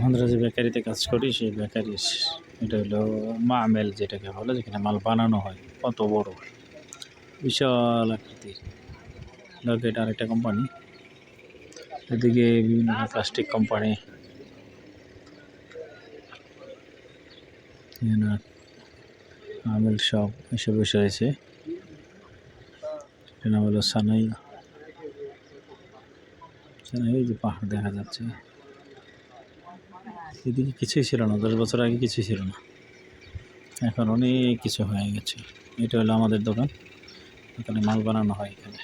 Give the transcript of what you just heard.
আমরা যে বেকারিতে কাজ করি সেই বেকারির এটা হলো মামেল যেটাকে বলে, যেখানে মাল বানানো হয়। কত বড় বিশাল আকৃতির। লোক এটা আরেকটা কোম্পানি, এদিকে বিভিন্ন প্লাস্টিক কোম্পানি, আমেল সব এসে বসে রয়েছে। এটা নাম হলো সানাই। এই যে পাহাড় দেখা যাচ্ছে, এদিকে কিছুই ছিল না, 10 বছর আগে কিছুই ছিল না, এখন অনেক কিছু হয়ে গেছে। এটা হলো আমাদের দোকান, এখানে মাল বানানো হয় এখানে।